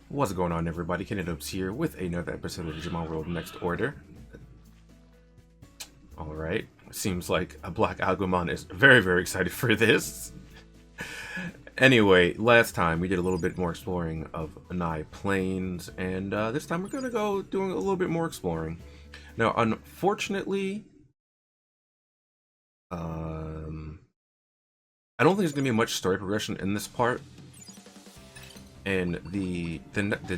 What's going on, everybody? TheKennyDubz here with another episode of Digimon World Next Order. Alright, seems like a Black Agumon is very excited for this. Anyway, last time we did a little bit more exploring of Anai Plains, and this time we're gonna go doing a little bit more exploring. Now, unfortunately, I don't think there's gonna be much story progression in this part. And the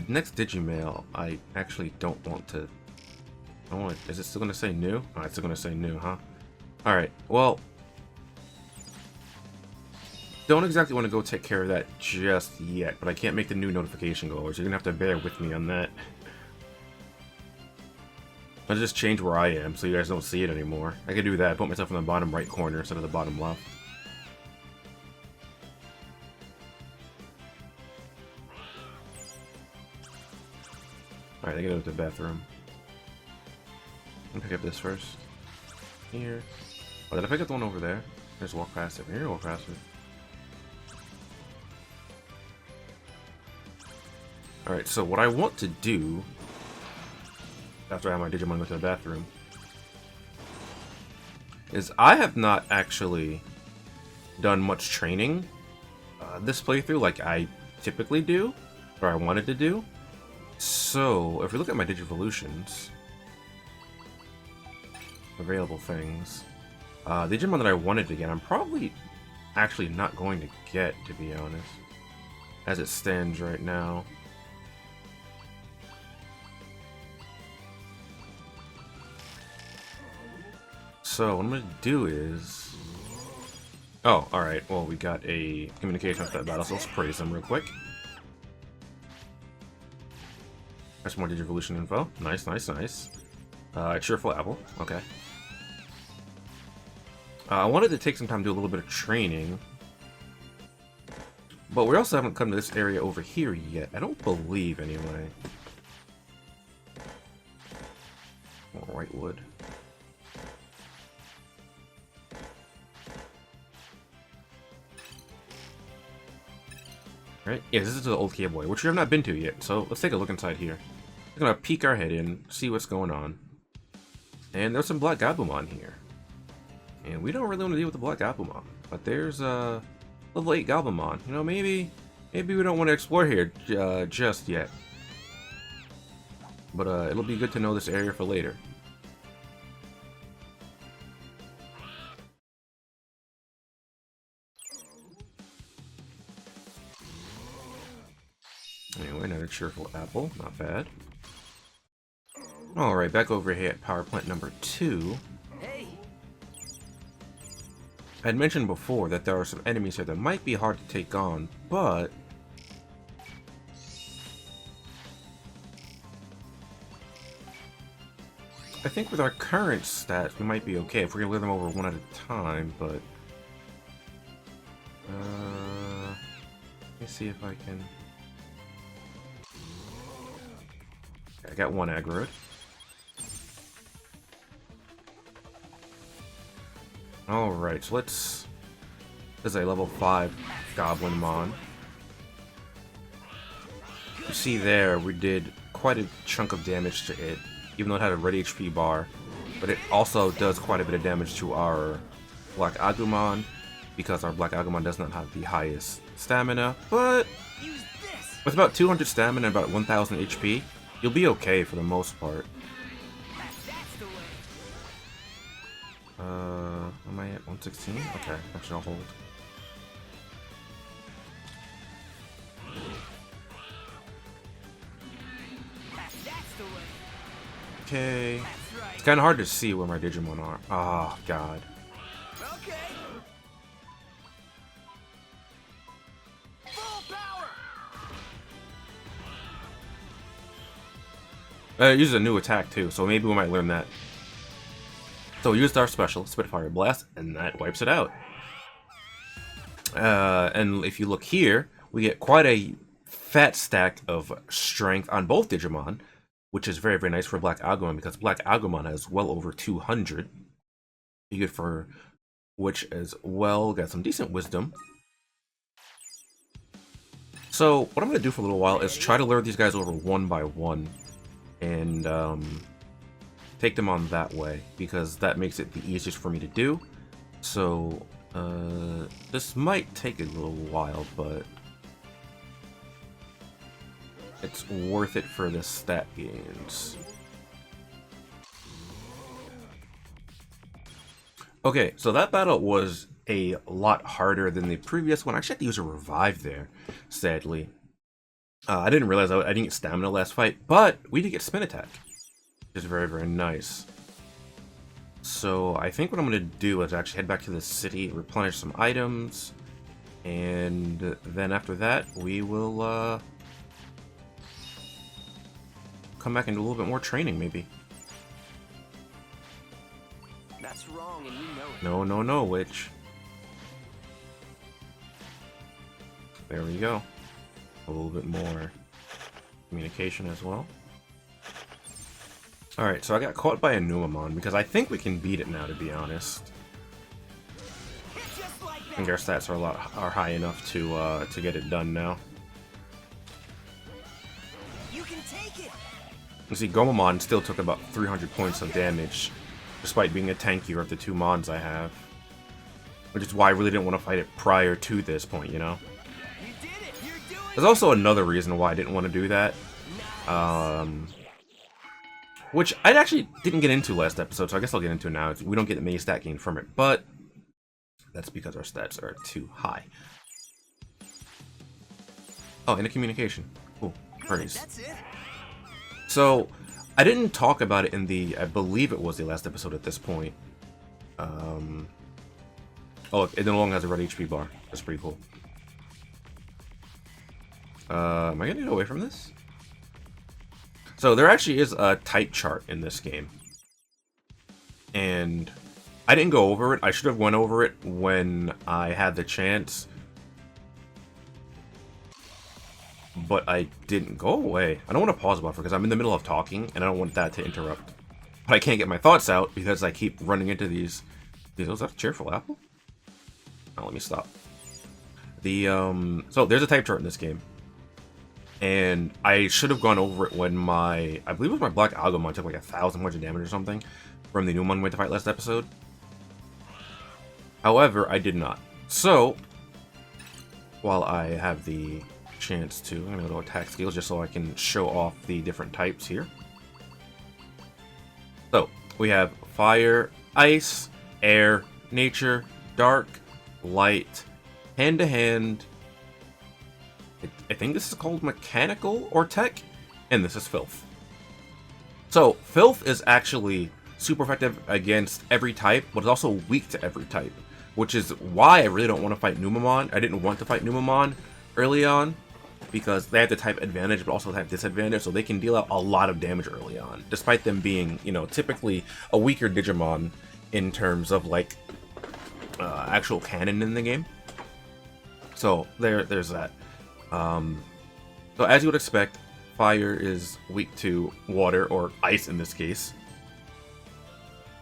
next Digimail, I actually don't want to. Is it still gonna say new? Oh, it's still gonna say new, huh? All right. Well, don't exactly want to go take care of that just yet, but I can't make the new notification go over, so you're gonna have to bear with me on that. I'll just change where I am so you guys don't see it anymore. I could do that. Put myself in the bottom right corner instead of the bottom left. Alright, I gotta go to the bathroom. Let me pick up this first. Here. Oh, did I pick up the one over there? There's walk past it. Here, walk past it. Alright, so what I want to do after I have my Digimon go to the bathroom is I have not actually done much training this playthrough like I typically do, or I wanted to do. So, if we look at my Digivolutions, available things, the Digimon that I wanted to get, I'm probably actually not going to get, to be honest, as it stands right now. So, what I'm going to do is... Oh, alright, well, we got a communication with that battle, so let's praise them real quick. That's more Digivolution info. Nice. Cheerful Apple. Okay. I wanted to take some time to do a little bit of training. But we also haven't come to this area over here yet. I don't believe, anyway. More white wood. Right? Yeah, this is the old K-Boy, which we have not been to yet. So let's take a look inside here. We're gonna peek our head in, see what's going on. And there's some Black Agumon here. And we don't really want to deal with the Black Agumon. But there's a level 8 Galbamon. You know, maybe we don't want to explore here just yet. But it'll be good to know this area for later. Anyway, another cheerful apple. Not bad. Alright, back over here at power plant number 2. I had mentioned before that there are some enemies here that might be hard to take on, but I think with our current stats, we might be okay if we're gonna live them over one at a time, but let me see if I can... I got one aggroed. Alright, so let's... This is a level 5 Goblinmon. You see there, we did quite a chunk of damage to it, even though it had a red HP bar. But it also does quite a bit of damage to our Black Agumon, because our Black Agumon does not have the highest stamina. But with about 200 stamina and about 1000 HP, you'll be okay for the most part. Am I at 116? Okay, actually I'll hold. Okay. It's kind of hard to see where my Digimon are. Oh, God. It uses a new attack too, so maybe we might learn that. So we used our special, Spitfire Blast, and that wipes it out. And if you look here, we get quite a fat stack of strength on both Digimon, which is very nice for Black Agumon, because Black Agumon has well over 200. Be good for which as well. Got some decent wisdom. So what I'm going to do for a little while is try to lure these guys over one by one and take them on that way, because that makes it the easiest for me to do. So this might take a little while, but it's worth it for the stat gains. Okay, so that battle was a lot harder than the previous one. I actually had to use a revive there, sadly. I didn't realize I didn't get stamina last fight, but we did get spin attack, which is very, very nice. So I think what I'm going to do is actually head back to the city, replenish some items, and then after that we will come back and do a little bit more training, maybe. That's wrong, and you know it. No, no, no, witch. There we go. A little bit more communication as well. Alright, so I got caught by a Numamon because I think we can beat it now, to be honest. I think our stats are high enough to get it done now. You can take it. You see, Gomamon still took about 300 points of damage, despite being a tankier of the two Mons I have. Which is why I really didn't want to fight it prior to this point, you know? You did it. You're doing There's also another reason why I didn't want to do that. Which I actually didn't get into last episode, so I guess I'll get into it now. We don't get many stat gain from it, but that's because our stats are too high. Oh, and a communication. Cool. Pretties. That's it. So, I didn't talk about it in the, I believe it was the last episode at this point. Oh, look, it no longer has a red HP bar. That's pretty cool. Am I gonna get away from this? So there actually is a type chart in this game. And I didn't go over it. I should have went over it when I had the chance. But I didn't. Go away. I don't want to pause buffer because I'm in the middle of talking and I don't want that to interrupt. But I can't get my thoughts out because I keep running into these. Is that a cheerful apple? Oh, let me stop. So there's a type chart in this game. And I should have gone over it when I believe it was my Black Agumon took like 1,000 points of damage or something from the Numamon we had to fight last episode. However, I did not. So, while I have the chance to, I'm gonna go to attack skills just so I can show off the different types here. So, we have fire, ice, air, nature, dark, light, hand-to-hand. I think this is called mechanical or tech, and this is filth. So, filth is actually super effective against every type, but it's also weak to every type, which is why I really don't want to fight Numamon. I didn't want to fight Numamon early on, because they have the type advantage, but also type disadvantage, so they can deal out a lot of damage early on, despite them being, you know, typically a weaker Digimon in terms of, like, actual canon in the game. So, there's that. So as you would expect, fire is weak to water, or ice in this case.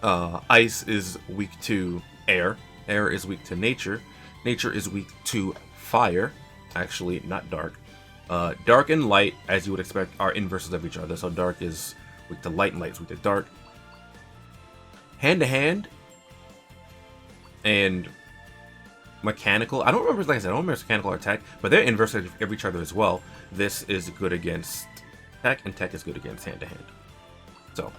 Ice is weak to air. Air is weak to nature. Nature is weak to fire. Actually, not dark. Dark and light, as you would expect, are inverses of each other. So dark is weak to light and light is weak to dark. Hand to hand and mechanical. I don't remember, like I said, I don't remember mechanical or tech, but they're inverses of each other as well. This is good against tech, and tech is good against hand to hand. So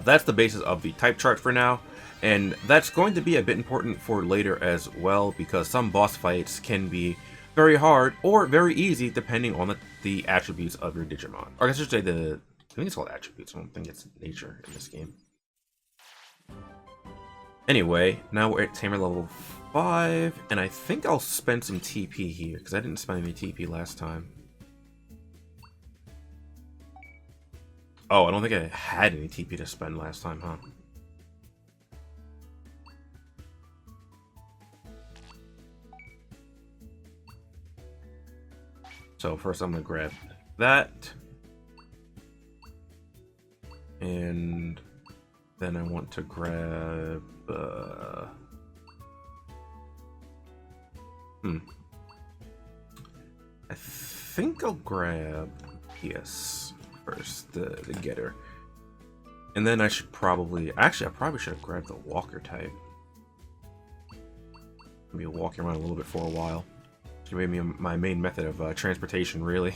that's the basis of the type chart for now, and that's going to be a bit important for later as well, because some boss fights can be very hard or very easy depending on the attributes of your Digimon. Or I guess I should say I think it's called attributes. I don't think it's nature in this game. Anyway, now we're at Tamer level 5, and I think I'll spend some TP here, because I didn't spend any TP last time. Oh, I don't think I had any TP to spend last time, huh? So first I'm going to grab that. And then I want to grab... I think I'll grab PS first, the getter. And then I should probably... Actually, I probably should have grabbed the walker type. Maybe walking around a little bit for a while. It's gonna be my main method of transportation, really.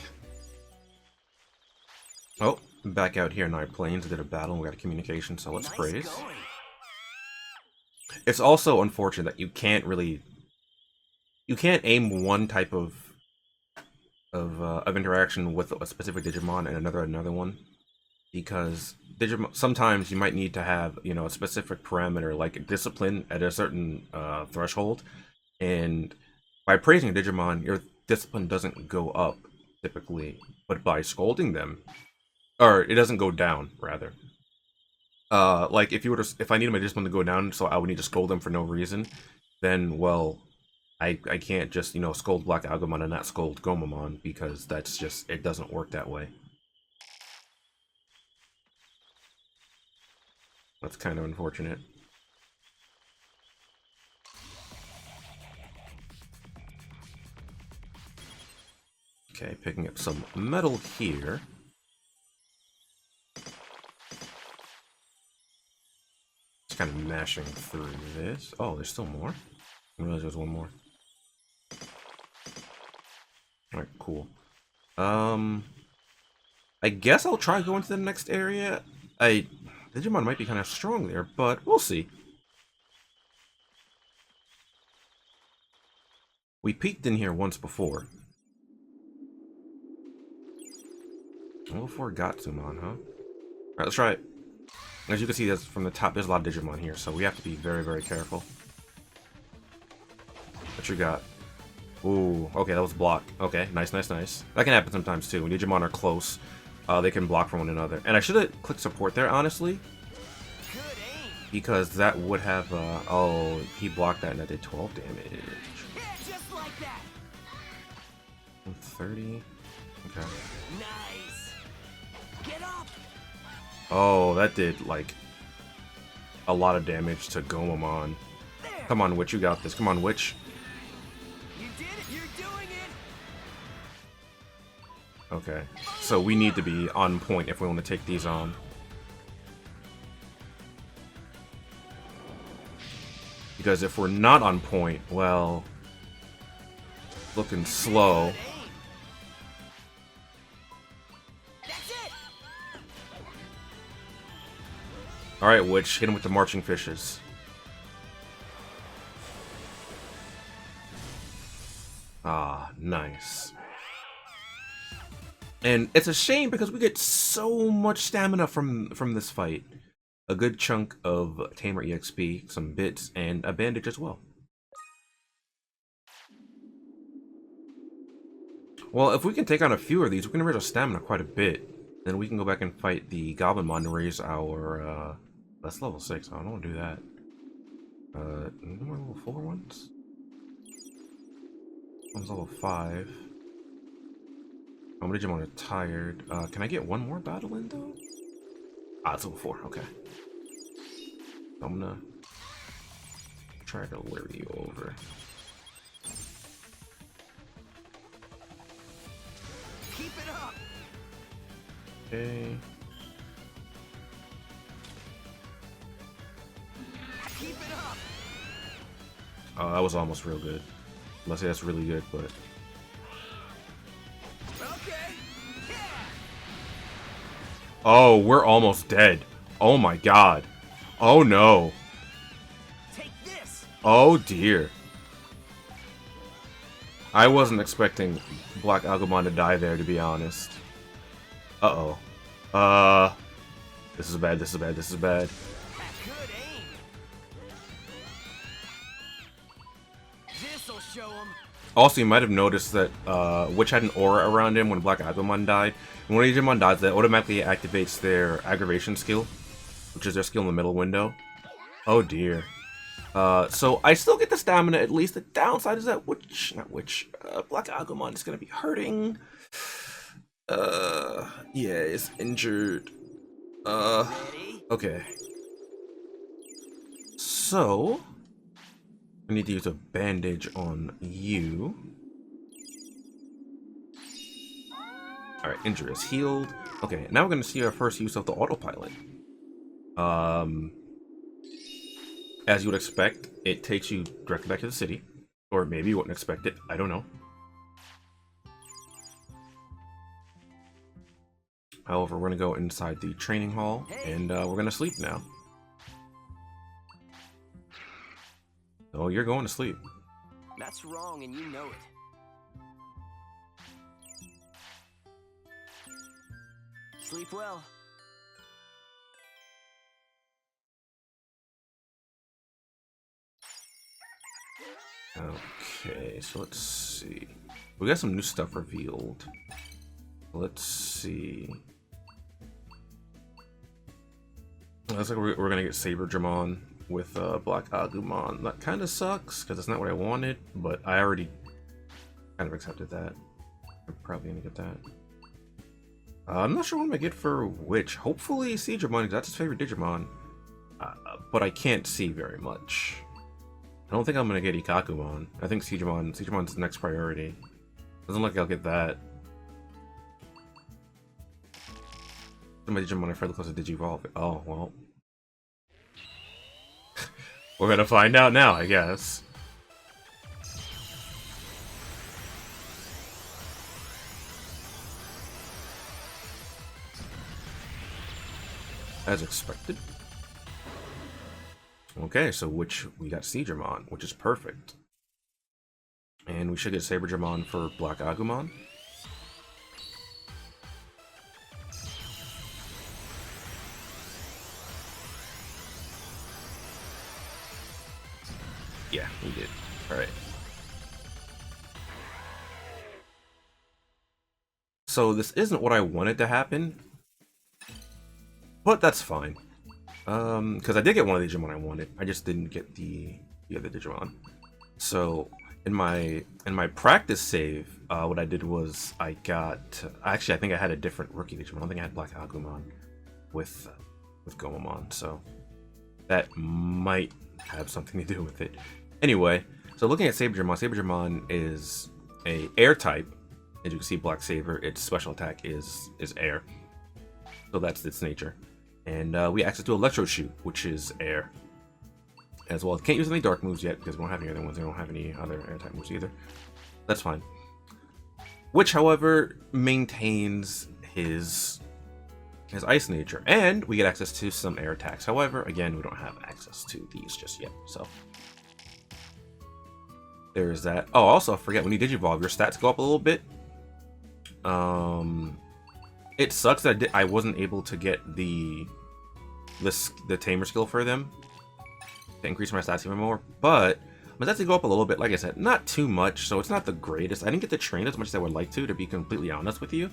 Oh, back out here in our plains. I did a battle and we got a communication, so let's praise. Going. It's also unfortunate that you can't really... You can't aim one type of interaction with a specific Digimon and another one, because Digimon sometimes you might need to have, you know, a specific parameter like discipline at a certain threshold, and by praising a Digimon, your discipline doesn't go up typically, but by scolding them, or it doesn't go down rather. Like if I need my discipline to go down, so I would need to scold them for no reason, then well, I can't just, you know, scold Black Agumon and not scold Gomamon, because that's just, it doesn't work that way. That's kind of unfortunate. Okay, picking up some metal here. Just kind of mashing through this. Oh, there's still more? I didn't realize there was one more. Alright, cool. I guess I'll try going to the next area. Digimon might be kind of strong there, but we'll see. We peeked in here once before. Well, before Gatsumon, huh? Alright, let's try it. As you can see, there's, from the top, there's a lot of Digimon here, so we have to be very, very careful. What you got? Ooh, okay, that was block. Okay, nice, nice, nice. That can happen sometimes too. When Digimon are close, they can block from one another. And I should have clicked support there, honestly, because that would have, oh, he blocked that and that did 12 damage. Yeah, just like that. 30. Okay. Nice. Get up. Oh, that did, like, a lot of damage to Gomamon. There. Come on, Witch, you got this. Come on, Witch. You did it. You're doing it. Okay, so we need to be on point if we want to take these on. Because if we're not on point, well, looking slow. That's it. Alright, Witch, hit him with the marching fishes. Ah, nice. And it's a shame because we get so much stamina from this fight. A good chunk of Tamer EXP, some bits, and a bandage as well. Well, if we can take on a few of these, we can raise our stamina quite a bit. Then we can go back and fight the Goblinmon to raise our, that's level 6. I don't want to do that. Any more level 4 ones? One's level 5. Oh, my Digimon are tired. Can I get one more battle in, though? Ah, it's level 4. Okay. I'm gonna try to lure you over. Keep it up. Okay. Keep it up. Oh, that was almost real good. Unless that's really good, but... Okay. Yeah. Oh, we're almost dead. Oh my god. Oh no. Take this. Oh dear. I wasn't expecting Black Agumon to die there, to be honest. Uh-oh. This is bad, this is bad, this is bad. Good aim. This'll show him. Also, you might have noticed that Witch had an aura around him when Black Agumon died. And when Digimon dies, that automatically activates their aggravation skill, which is their skill in the middle window. Oh dear. So I still get the stamina at least. The downside is that Black Agumon is gonna be hurting. Yeah, it's injured. Ready? Okay. So I need to use a bandage on you. Alright, injury is healed. Okay, now we're gonna see our first use of the autopilot. As you would expect, it takes you directly back to the city. Or maybe you wouldn't expect it, I don't know. However, we're gonna go inside the training hall, and we're gonna sleep now. Oh, you're going to sleep. That's wrong, and you know it. Sleep well. Okay, so let's see. We got some new stuff revealed. Let's see. Looks like we're gonna get Sapphirmon with Black Agumon. That kind of sucks because it's not what I wanted, but I already kind of accepted that. I'm probably gonna get that. I'm not sure what I'm gonna get for which. Hopefully Digimon, because that's his favorite Digimon. But I can't see very much. I don't think I'm gonna get Ikakumon. I think Digimon's the next priority. Doesn't look like I'll get that. My Digimon are fairly close to Digivolve. Oh, well. We're gonna find out now, I guess. As expected. Okay, so we got Digimon, which is perfect. And we should get Sapphirmon for Black Agumon. Yeah, we did. Alright. So this isn't what I wanted to happen, but that's fine. Because I did get one of the Digimon I wanted. I just didn't get the other Digimon. So in my practice save, what I did was I think I had a different rookie Digimon. I don't think I had Black Agumon with Gomamon. So that might have something to do with it. Anyway, so looking at Sapphirmon is a air type. As you can see, Black Saber, its special attack is air. So that's its nature. And we access to Electro Shoot, which is air. As well, can't use any dark moves yet because we don't have any other ones. We don't have any other air type moves either. That's fine. Which, however, maintains his ice nature, and we get access to some air attacks. However, again, we don't have access to these just yet. So there's that. Oh, also, I forget, when you Digivolve, your stats go up a little bit. It sucks that I wasn't able to get the tamer skill for them to increase my stats even more, but my stats go up a little bit. Like I said, not too much, so it's not the greatest. I didn't get to train as much as I would like to be completely honest with you,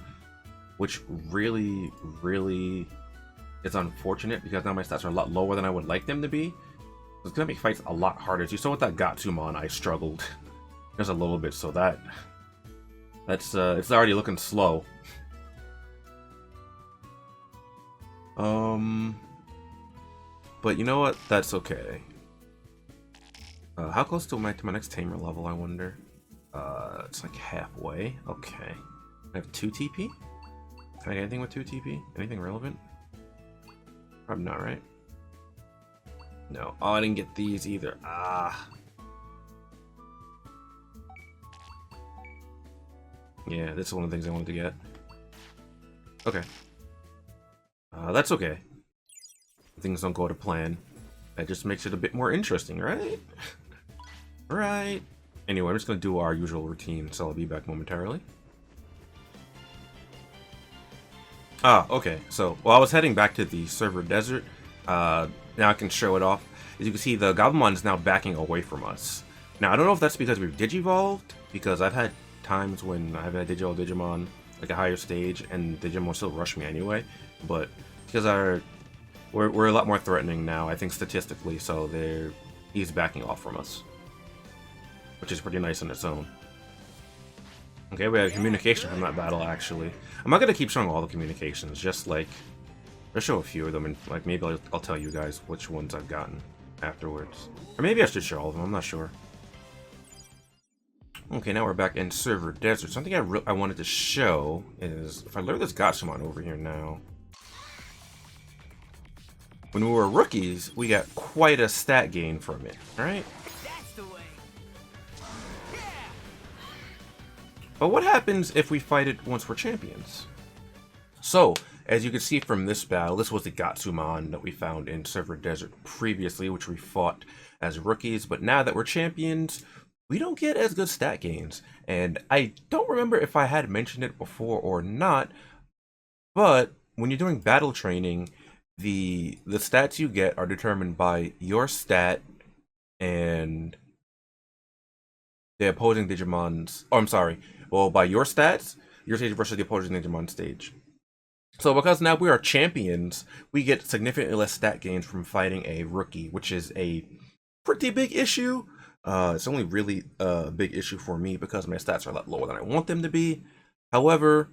which really, really is unfortunate because now my stats are a lot lower than I would like them to be. It's gonna make fights a lot harder. As you saw with that Gatsumon, I struggled just a little bit, so that's it's already looking slow. But you know what? That's okay. How close to my next tamer level, I wonder? It's like halfway. Okay. I have 2 TP? Can I get anything with 2 TP? Anything relevant? Probably not, right? No. Oh, I didn't get these either. Ah. Yeah, this is one of the things I wanted to get. Okay. That's okay. Things don't go to plan. That just makes it a bit more interesting, right? Right. Anyway, I'm just going to do our usual routine, so I'll be back momentarily. Ah, okay. So, while I was heading back to the server desert, now I can show it off. As you can see, the Goblimon is now backing away from us. Now, I don't know if that's because we've Digivolved, because I've had times when I've had Digimon, like a higher stage, and Digimon still rush me anyway, but because we're a lot more threatening now, I think, statistically, so he's backing off from us, which is pretty nice on its own. Okay, we have communication from that battle, actually. I'm not gonna keep showing all the communications, just show a few of them, and like maybe I'll tell you guys which ones I've gotten afterwards. Or maybe I should show all of them, I'm not sure. Okay, now we're back in Server Desert. Something I wanted to show is, if I lure this Gatsumon over here now. When we were rookies, we got quite a stat gain from it, right? That's the way. Yeah. But what happens if we fight it once we're champions? So, as you can see from this battle, this was the Gatsumon that we found in Server Desert previously, which we fought as rookies. But now that we're champions, we don't get as good stat gains. And I don't remember if I had mentioned it before or not, but when you're doing battle training, the stats you get are determined by your stat and the opposing Digimon's, oh, I'm sorry, well, by your stats, your stage versus the opposing Digimon stage. So because now we are champions, we get significantly less stat gains from fighting a rookie, which is a pretty big issue. It's only really a big issue for me because my stats are a lot lower than I want them to be. However,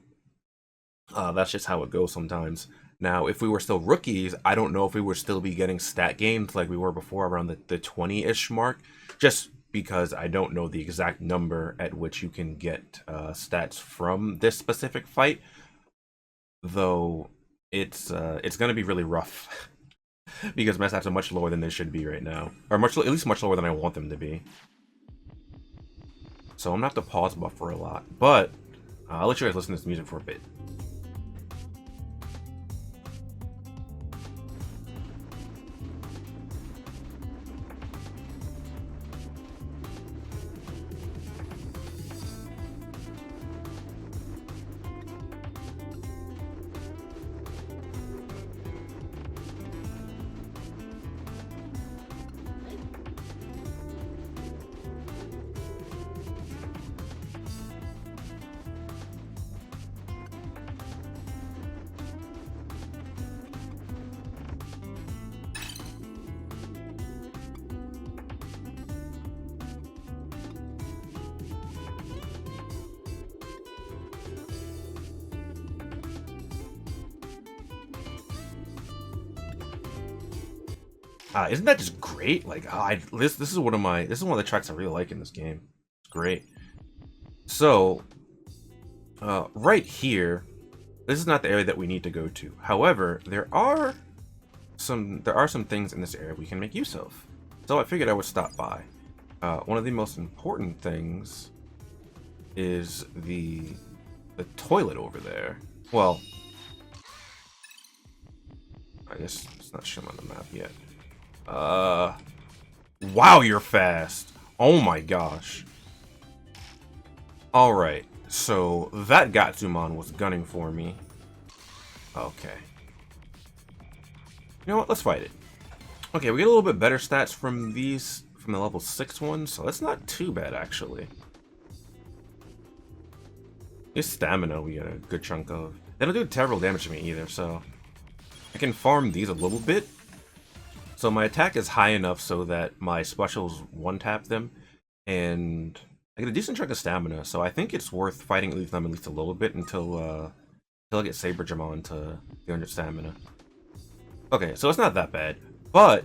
that's just how it goes sometimes. Now, if we were still rookies, I don't know if we would still be getting stat gains like we were before, around the 20-ish mark, just because I don't know the exact number at which you can get stats from this specific fight. Though it's going to be really rough because my stats are much lower than they should be right now, or at least much lower than I want them to be. So I'm gonna have to pause buffer a lot, but I'll let you guys listen to this music for a bit. Isn't that just great? Like, this is one of the tracks I really like in this game. It's great. So, right here, this is not the area that we need to go to. However, there are some things in this area we can make use of. So I figured I would stop by. One of the most important things is the toilet over there. Well, I guess it's not shown on the map yet. Wow, you're fast. Oh my gosh. Alright, so that Gatsumon was gunning for me. Okay. You know what, let's fight it. Okay, we get a little bit better stats from the level 6 ones, so that's not too bad actually. This stamina we get a good chunk of. They don't do terrible damage to me either, so I can farm these a little bit. So my attack is high enough so that my specials one-tap them, and I get a decent chunk of stamina, so I think it's worth fighting them at least a little bit until I get Sapphirmon to 300 stamina. Okay, so it's not that bad, but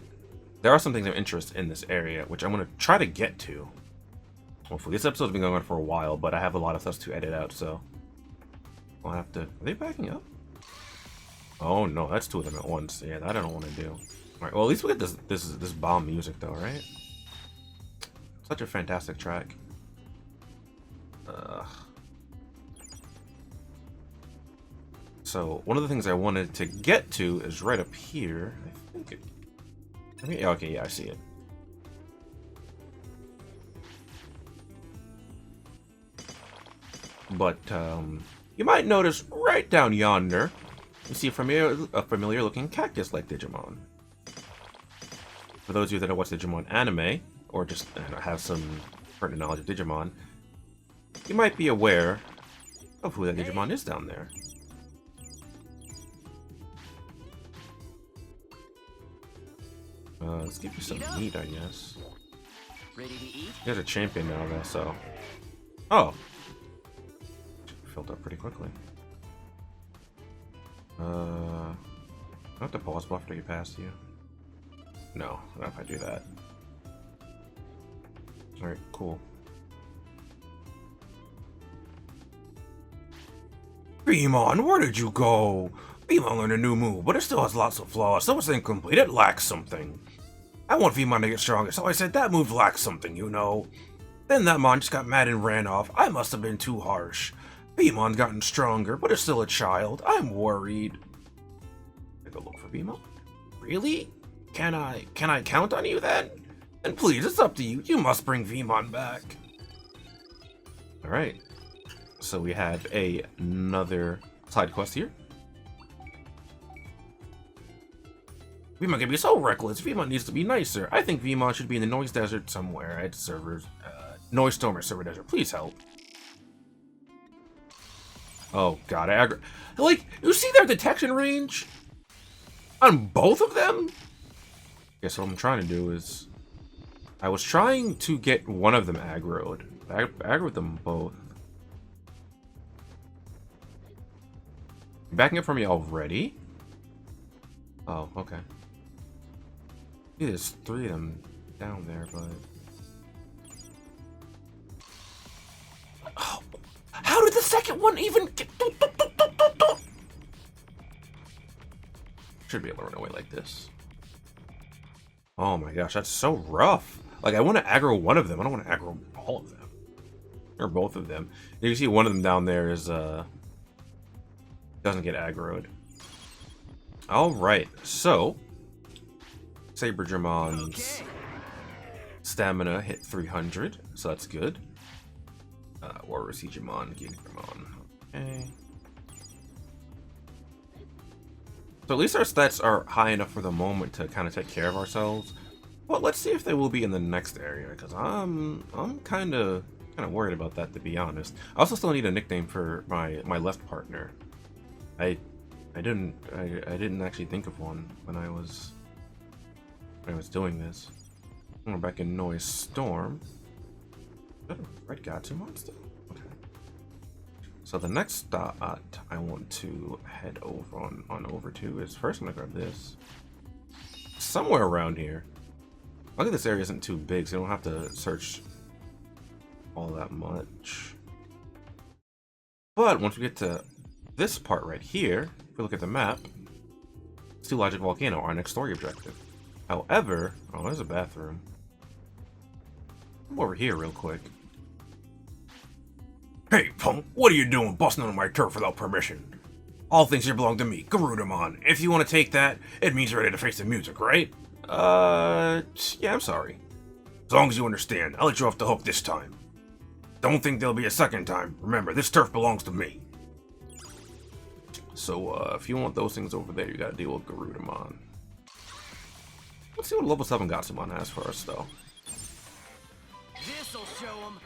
there are some things of interest in this area, which I'm going to try to get to. Hopefully, this episode's been going on for a while, but I have a lot of stuff to edit out, so I'll have to... Are they backing up? Oh no, that's two of them at once. Yeah, that I don't want to do. Alright, well at least we get this bomb music though, right? Such a fantastic track. So one of the things I wanted to get to is right up here. Okay, yeah, I see it. But you might notice right down yonder, you see a familiar looking cactus-like Digimon. For those of you that have watched Digimon anime, or just have some pertinent knowledge of Digimon, you might be aware of who that Digimon is down there. Let's give you some meat, I guess. Ready to eat? There's a champion now, though, so... Oh! Filled up pretty quickly. I have to pause buffer to get past you. No, not if I do that. Alright, cool. Beamon, where did you go? Beamon learned a new move, but it still has lots of flaws, so it's incomplete. It lacks something. I want Beamon to get stronger, so I said that move lacks something, you know. Then that mon just got mad and ran off. I must have been too harsh. Beamon's gotten stronger, but it's still a child. I'm worried. Take a look for Beamon. Really? Can I count on you then? Then please, it's up to you. You must bring Beamon back. Alright. So we have another side quest here. Veemon can be so reckless. Veemon needs to be nicer. I think Veemon should be in the Noise Desert somewhere at servers. Noise Storm or Server Desert. Please help. Oh god, like, you see their detection range? On both of them? Guess what I'm trying to do is... I was trying to get one of them aggroed. I aggroed them both. You backing up from me already? Oh, okay. Yeah, there's 3 of them down there, but... Oh, how did the second one even get... Should be able to run away like this. Oh my gosh, that's so rough. Like, I want to aggro one of them. I don't want to aggro all of them. Or both of them. You can see one of them down there is, doesn't get aggroed. Alright, so... Sabergermon's stamina hit 300, so that's good. Warrior Digimon, Digimon. Okay. So at least our stats are high enough for the moment to kind of take care of ourselves. But let's see if they will be in the next area, because I'm kind of worried about that, to be honest. I also still need a nickname for my left partner. I didn't actually think of one when I was doing this. We're back in Noise Storm. Is that a red Gatsumon still? Okay. So the next spot I want to head over on over to is first I'm gonna grab this. Somewhere around here. Luckily this area isn't too big, so you don't have to search all that much. But once we get to this part right here, if we look at the map, it's Two Logic Volcano, our next story objective. However, oh, there's a bathroom. Come over here real quick. Hey, punk, what are you doing busting on my turf without permission? All things here belong to me, Garudamon. If you want to take that, it means you're ready to face the music, right? Yeah, I'm sorry. As long as you understand, I'll let you off the hook this time. Don't think there'll be a second time. Remember, this turf belongs to me. So, if you want those things over there, you gotta deal with Garudamon. Let's see what level 7 Gatsumon has for us, though. This'll show 'em.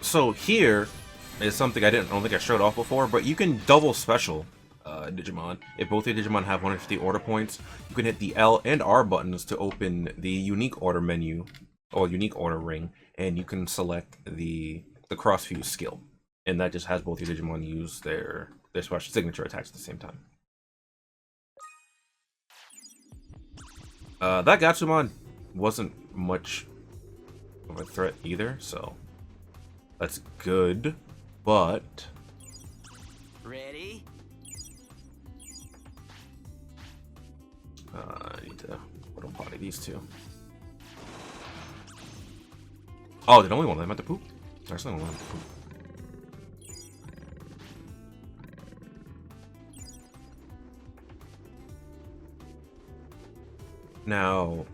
So here is something I don't think I showed off before, but you can double special Digimon. If both your Digimon have 150 order points, you can hit the L and R buttons to open the unique order menu, or unique order ring, and you can select the cross-fuse skill. And that just has both your Digimon use their special signature attacks at the same time. That Gatsumon wasn't much of a threat either, so that's good, but... Ready? I need to auto potty these two. Oh, did only one of them have to poop? Actually, only one of them have to poop. Now,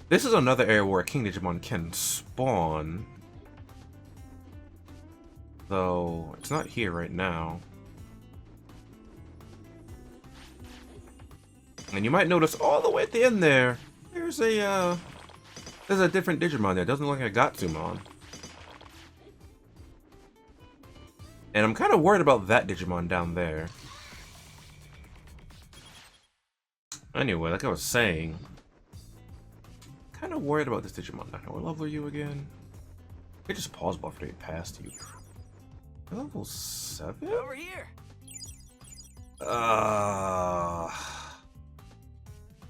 this is another area where a King Digimon can spawn. Though, it's not here right now. And you might notice all the way at the end there, there's a different Digimon there. It doesn't look like a Gatsumon. And I'm kind of worried about that Digimon down there. Anyway, like I was saying, kind of worried about this Digimon. Now, what level are you again? I could just pause before it past you. Level 7? Over here. Let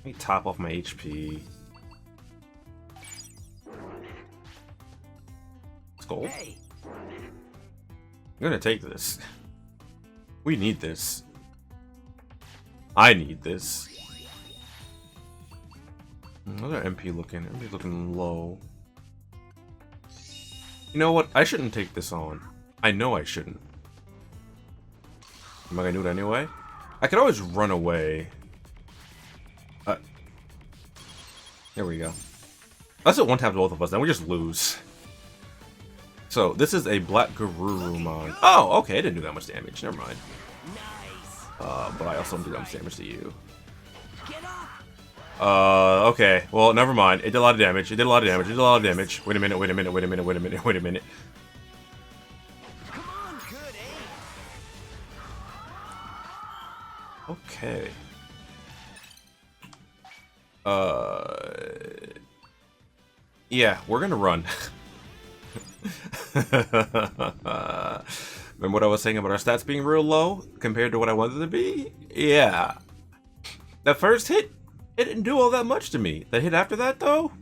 me top off my HP. Skull. Hey. I'm gonna take this. We need this. I need this. Another MP looking. MP's looking low. You know what? I shouldn't take this on. I know I shouldn't. Am I gonna do it anyway? I could always run away. There we go. That's what one taps both of us, then we just lose. So, this is a Black Garurumon. Oh, okay, it didn't do that much damage. Never mind. But I also don't do that much damage to you. Okay. Well, never mind. It did a lot of damage. It did a lot of damage. It did a lot of damage. Wait a minute, wait a minute, wait a minute, wait a minute, wait a minute. Come on, good aim. Okay. Yeah, we're gonna run. Remember what I was saying about our stats being real low compared to what I wanted to be? Yeah. That first hit, it didn't do all that much to me. The hit after that, though?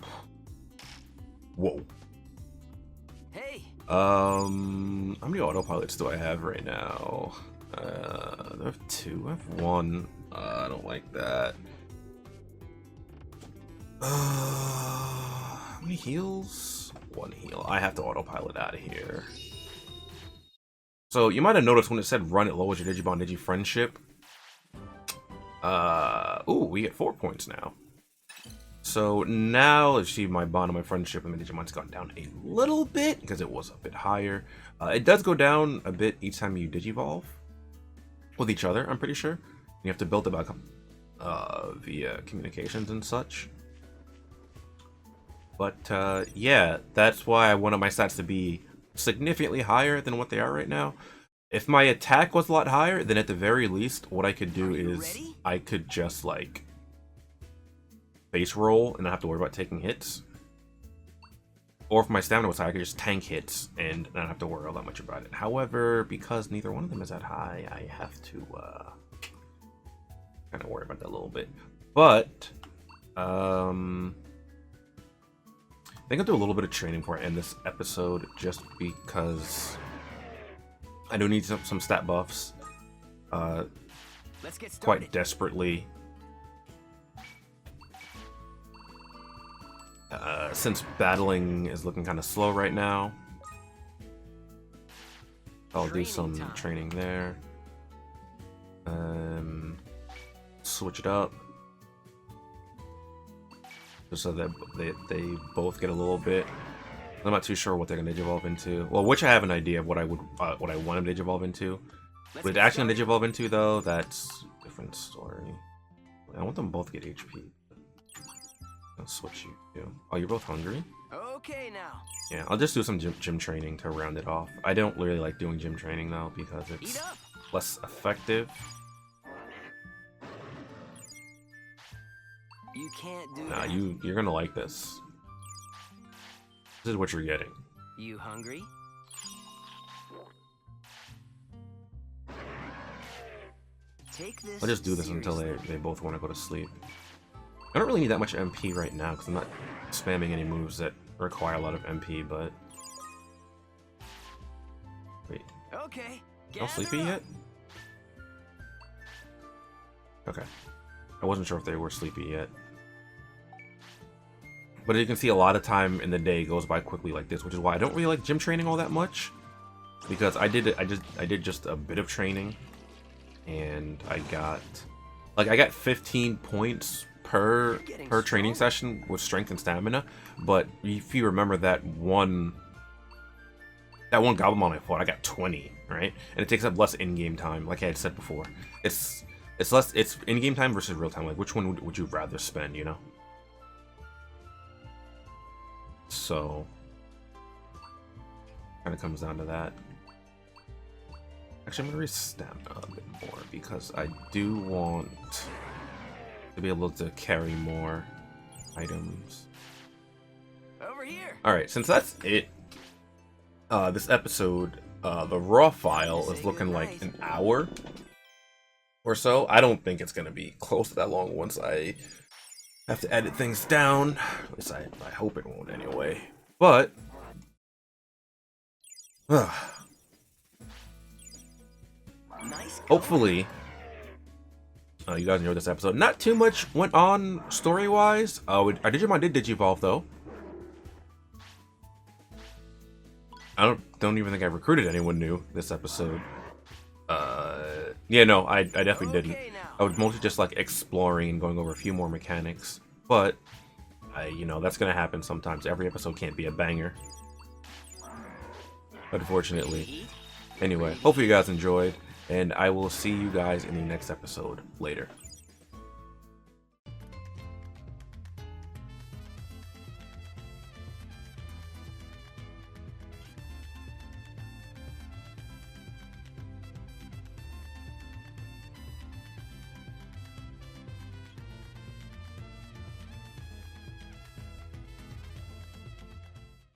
Whoa. Hey. How many autopilots do I have right now? I have 2. I have 1. I don't like that. How many heals? 1 heal. I have to autopilot out of here. So you might have noticed when it said run it low as your Digimon Digi friendship. Ooh, we get 4 points now. So now let's see my bond and my friendship and my Digimon's gone down a little bit because it was a bit higher. It does go down a bit each time you Digivolve with each other, I'm pretty sure. You have to build it back up via communications and such. But yeah, that's why I wanted my stats to be significantly higher than what they are right now. If my attack was a lot higher, then at the very least, what I could do is I could just like base roll and not have to worry about taking hits. Or if my stamina was high, I could just tank hits and not have to worry all that much about it. However, because neither one of them is that high, I have to kind of worry about that a little bit. But I think I'll do a little bit of training before I end this episode, just because I do need some stat buffs. Let's get started. Quite desperately. Since battling is looking kind of slow right now, I'll do some training there. Switch it up. Just so that they both get a little bit. I'm not too sure what they're gonna Digivolve into. Well, which I have an idea of what I would what I want them to Digivolve into. What it actually gonna Digivolve into though, that's a different story. I want them both to get HP. I'll switch you too. Oh, you're both hungry? Okay now. Yeah, I'll just do some gym training to round it off. I don't really like doing gym training though because it's less effective. You can't do Nah, that. you're gonna like this. This is what you're getting. You hungry? Take this. I'll just do this until they both want to go to sleep. I don't really need that much MP right now because I'm not spamming any moves that require a lot of MP, but... Wait. Okay. Not sleepy yet? Okay. I wasn't sure if they were sleepy yet. But you can see a lot of time in the day goes by quickly like this, which is why I don't really like gym training all that much. Because I did just a bit of training, and I got 15 points per training session with strength and stamina. But if you remember that one Goblimon I fought, I got 20, right? And it takes up less in-game time, like I had said before. It's in-game time versus real time. Like, which one would you rather spend, you know? So, kind of comes down to that. Actually, I'm gonna raise stamina a bit more because I do want to be able to carry more items. Over here. All right, since that's it, this episode, the raw file is looking like an hour or so. I don't think it's gonna be close to that long once I have to edit things down. At least I hope it won't anyway. But Nice. hopefully, you guys enjoyed this episode. Not too much went on story-wise. Our Digimon did Digivolve though. I don't even think I recruited anyone new this episode. Yeah, no, I definitely didn't. I was mostly just like exploring and going over a few more mechanics. But, you know, that's gonna happen sometimes. Every episode can't be a banger. Unfortunately. Anyway, hopefully you guys enjoyed, and I will see you guys in the next episode later.